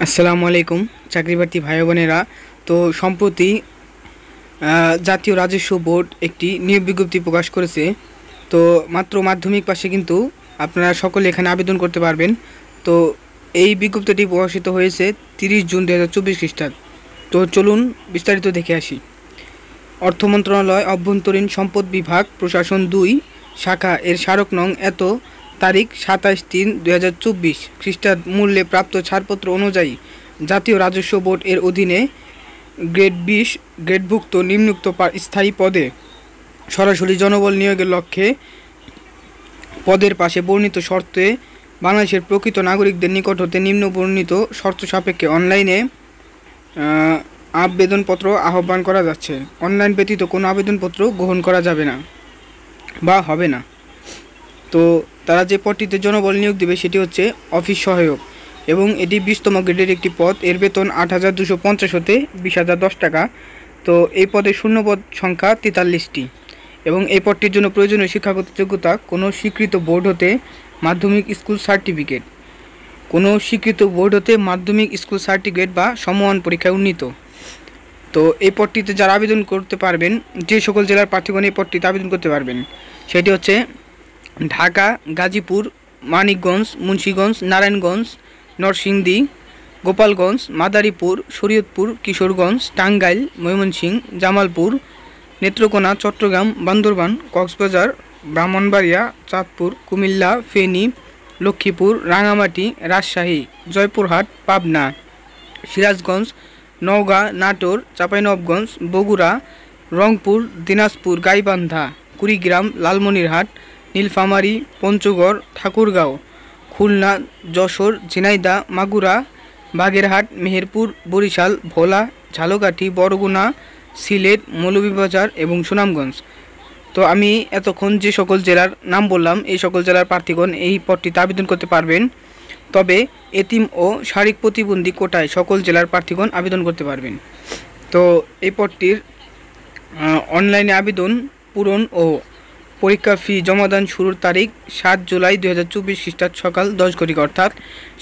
আসসালামু আলাইকুম চাকরিপ্রার্থী ভাই বোনেরা। তো সম্প্রতি জাতীয় রাজস্ব বোর্ড একটি নিয়োগ বিজ্ঞপ্তি প্রকাশ করেছে। তো মাত্র মাধ্যমিক পাশে কিন্তু আপনারা সকলে এখানে আবেদন করতে পারবেন। তো এই বিজ্ঞপ্তিটি প্রকাশিত হয়েছে 30 জুন 2024 খ্রিস্টাব্দ। তো চলুন বিস্তারিত দেখে আসি। অর্থ মন্ত্রণালয় অভ্যন্তরীণ সম্পদ বিভাগ প্রশাসন 2 শাখা এর স্মারক নং এত তারিখ 27/3/2024 খ্রিস্টাব্দ মূল্যে প্রাপ্ত ছাড়পত্র অনুযায়ী জাতীয় রাজস্ব বোর্ড এর অধীনে গ্রেড 20 গ্রেডভুক্ত নিম্নোক্ত স্থায়ী পদে সরাসরি জনবল নিয়োগের লক্ষ্যে পদের পাশে বর্ণিত শর্তে বাংলাদেশের প্রকৃত নাগরিকদের নিকট হতে নিম্ন বর্ণিত শর্ত সাপেক্ষে অনলাইনে আবেদনপত্র আহ্বান করা যাচ্ছে। অনলাইন ব্যতীত কোনো আবেদনপত্র গ্রহণ করা যাবে না বা হবে না। তো তারা যে পদটিতে জনবল নিয়োগ দেবে সেটি হচ্ছে অফিস সহায়ক এবং এটি 20তম গ্রেডের একটি পদ। এর বেতন 8,250 হতে 20,010 টাকা। তো এই পদের শূন্যপদ সংখ্যা 43টি এবং এই পদটির জন্য প্রয়োজনীয় শিক্ষাগত যোগ্যতা কোনো স্বীকৃত বোর্ড হতে মাধ্যমিক স্কুল সার্টিফিকেট, কোনো স্বীকৃত বোর্ড হতে মাধ্যমিক স্কুল সার্টিফিকেট বা সমমান পরীক্ষায় উন্নীত। তো এই পদটিতে যারা আবেদন করতে পারবেন, যে সকল জেলার প্রার্থীগণ এই পদটিতে আবেদন করতে পারবেন সেটি হচ্ছে ঢাকা, গাজীপুর, মানিকগঞ্জ, মুন্সিগঞ্জ, নারায়ণগঞ্জ, নরসিংদী, গোপালগঞ্জ, মাদারীপুর, শরীয়তপুর, কিশোরগঞ্জ, টাঙ্গাইল, ময়মনসিংহ, জামালপুর, নেত্রকোনা, চট্টগ্রাম, বান্দরবান, কক্সবাজার, ব্রাহ্মণবাড়িয়া, চাঁদপুর, কুমিল্লা, ফেনী, লক্ষ্মীপুর, রাঙামাটি, রাজশাহী, জয়পুরহাট, পাবনা, সিরাজগঞ্জ, নওগাঁ, নাটোর, চাঁপাইনবাবগঞ্জ, বগুড়া, রংপুর, দিনাজপুর, গাইবান্ধা, কুড়িগ্রাম, লালমনিরহাট, নীলফামারী, পঞ্চগড়, ঠাকুরগাঁও, খুলনা, যশোর, ঝিনাইদহ, মাগুরা, বাগেরহাট, মেহেরপুর, বরিশাল, ভোলা, ঝালকাঠি, বরগুনা, সিলেট, মৌলভীবাজার এবং সুনামগঞ্জ। তো আমি এতক্ষণ যে সকল জেলার নাম বললাম এই সকল জেলার প্রার্থীগণ এই পদটিতে আবেদন করতে পারবেন। তবে এতিম ও শারীরিক প্রতিবন্ধী কোটায় সকল জেলার প্রার্থীগণ আবেদন করতে পারবেন। তো এই পদটির অনলাইনে আবেদন পূরণ ও পরীক্ষা ফি জমাদান শুরুর তারিখ 7 জুলাই 2024 খ্রিস্টাব্দ সকাল 10 ঘটিকা, অর্থাৎ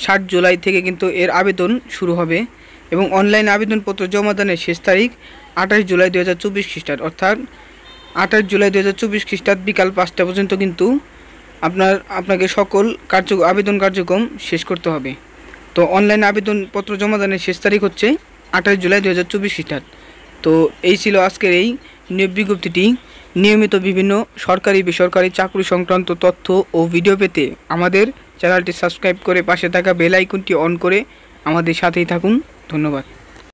7 জুলাই থেকে কিন্তু এর আবেদন শুরু হবে এবং অনলাইন আবেদনপত্র জমাদানের শেষ তারিখ 28 জুলাই 2024 খ্রিস্টাব্দ, অর্থাৎ 28 জুলাই 2024 খ্রিস্টাব্দ বিকাল 5টা পর্যন্ত কিন্তু আপনাকে সকল আবেদন কার্যক্রম শেষ করতে হবে। তো অনলাইন আবেদনপত্র জমাদানের শেষ তারিখ হচ্ছে 28 জুলাই 2024 খ্রিস্টাব্দ। তো এই ছিল আজকের এই নিয়োগ বিজ্ঞপ্তিটি। নিয়মিত বিভিন্ন সরকারি বেসরকারি চাকরি সংক্রান্ত তথ্য ও ভিডিও পেতে আমাদের চ্যানেলটি সাবস্ক্রাইব করে পাশে থাকা বেল আইকনটি অন করে আমাদের সাথেই থাকুন। ধন্যবাদ।